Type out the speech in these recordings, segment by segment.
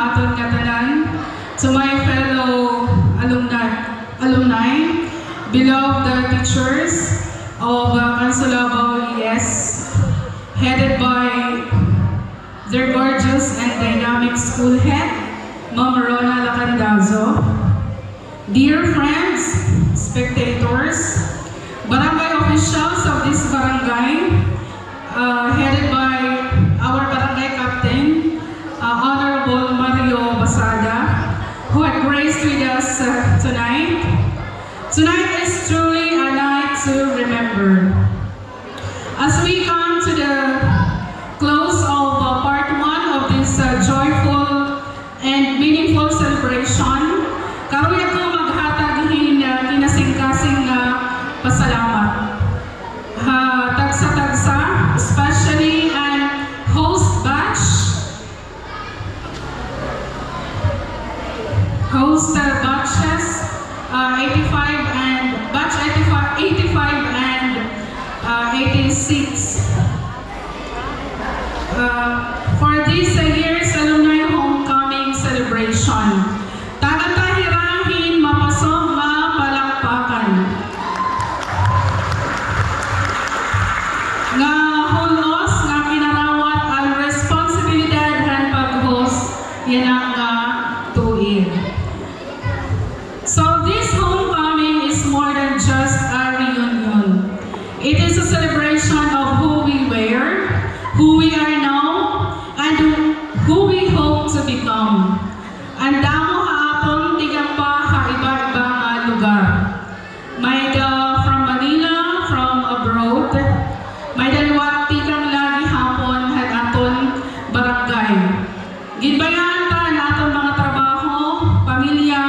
aton katanan, to my fellow alumni, beloved teachers of Cansolabao ES, headed by their gorgeous and dynamic school head, Ma'am Rona Lacandazo. Dear friends, spectators, barangay officials of this barangay, headed by our barangay captain, Honorable Mario Basada, who had graced with us tonight. Tonight is truly a night to remember. As we come to the close of part 1 of this joyful and meaningful celebration, karuya ko maghataghin kinasing-kasing pasalamat. Tagsa-tagsa, especially and host batches 85 and batch 85 and 86. For this year's alumni homecoming celebration, tagatahirahin mapasok nga palakpakan. Nga hulos nga kinarawat ang responsibilidad han pag-host yan ang tuig. So this homecoming is more than just a reunion. It is a celebration of who we were, who we are now, and who we hope to become. Ang damo hapon tigang pa iba-ibang lugar. May from Manila, from abroad, may daliwat tigang lagi hapon at aton barangay. Ginbayaan ta na aton mga trabaho, pamilya,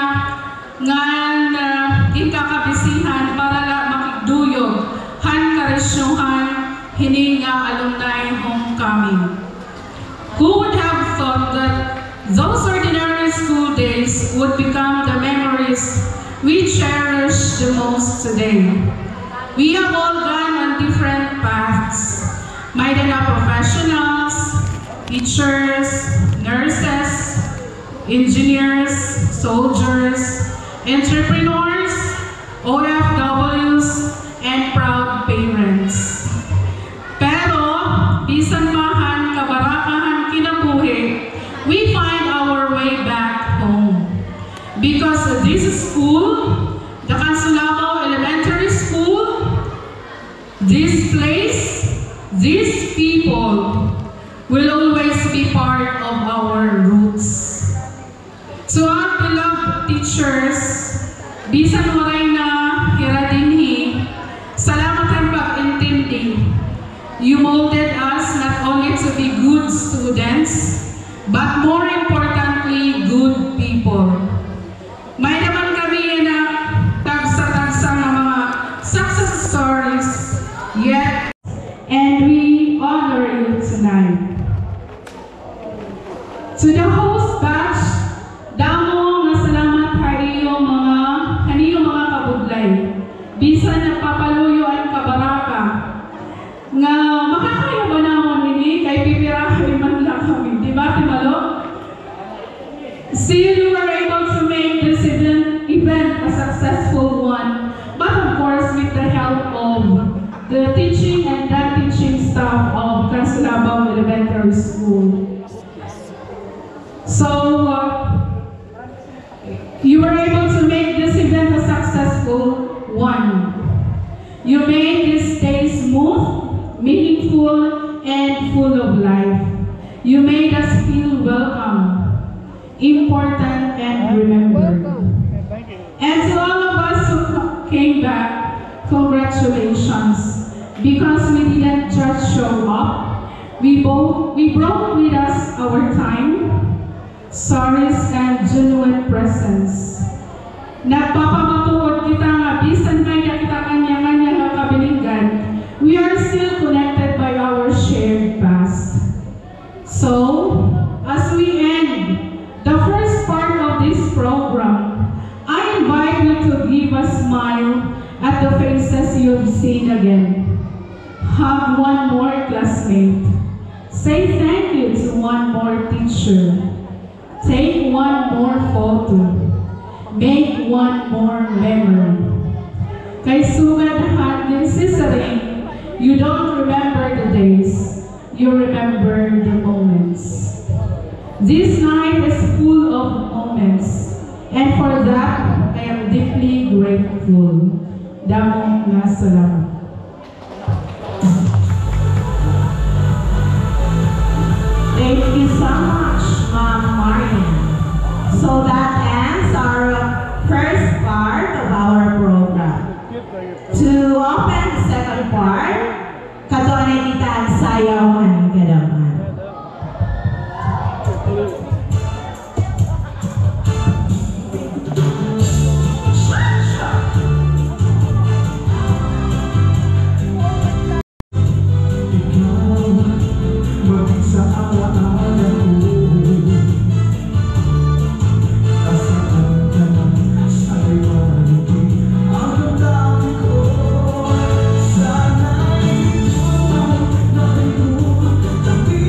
ngan ikakabisihan para la makigduyog han karesyuhan hining alumni homecoming. Who would have thought that those ordinary school days would become the memories we cherish the most today? We have all gone on different paths. May na professionals, teachers, nurses, engineers, soldiers, entrepreneurs, OFWs, and proud parents. Pero, bisan mahan kabarakahan kinabuhi, we find our way back home. Because this school, the Cansolabao Elementary School, this place, these people, will always be part of our roots. To our beloved teachers, bisan waray na hiradinhi, salamat ang pag-intindi. You molded us not only to be good students, but more importantly, good people. May naman kami na tagsa-tagsa ng mga success stories, yet, and we honor you tonight. To the host batch, damo nga salamat kaniyo mga kabudlay. Bisan nagpapaluyo ang kabaraka. Nga makakaya ba naman ini kay pipirahin man lang kami, di ba Timalo? Still, you were able to make this event a successful one, but of course with the help of the teaching and non-teaching staff of Cansolabao Elementary School. So, you were able to make this event a successful one. You made this day smooth, meaningful, and full of life. You made us feel welcome, important, and remembered. And to all of us who came back, congratulations. Because we didn't just show up, we brought with us our time, stories, and genuine presence. Nagpapamatuod kita nga bisan may nakita kanya-kanya nga kabilinggan, we are still connected by our shared past. So, as we end the first part of this program, I invite you to give a smile at the faces you've seen again. Hug one more classmate. Say thank you to one more teacher. Take one more photo. Make one more memory. Kay sugad handin sisaring, you don't remember the days, you remember the moments. This night is full of moments, and for that, I am deeply grateful. Damong nga salamat. Thank you so much, Ma'am Marian. So that ends our first part of our program. To open the second part, katuanay kita ang sayaw ang kadaman. Sana'y ito, nakinig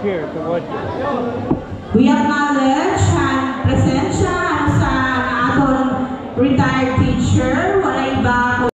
here to watch it. We acknowledge ang presensya sa atong retired teacher, wala iba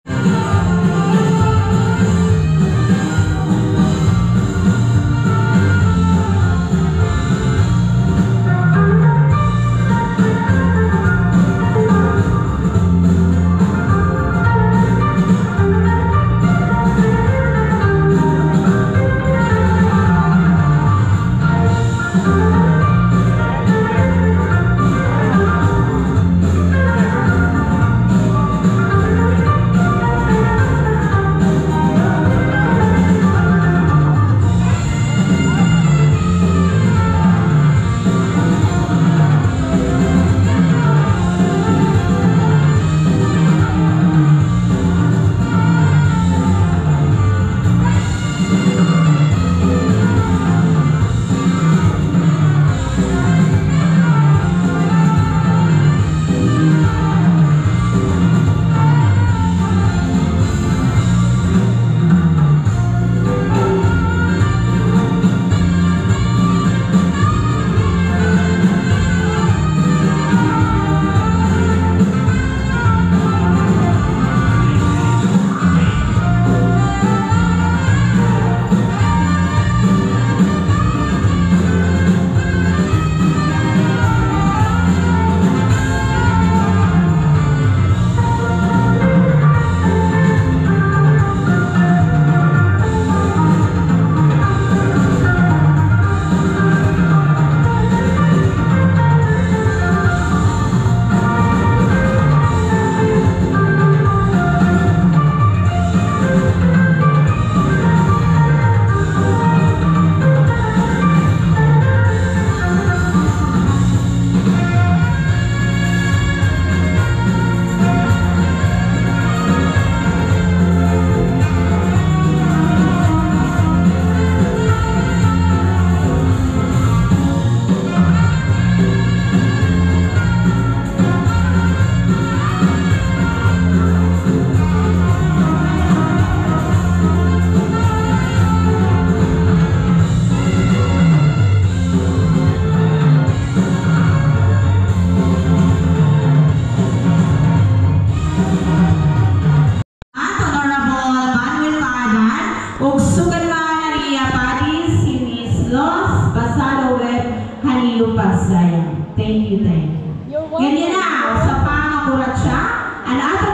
Thank you. Ganyan na, sa pangakurat siya, ang ato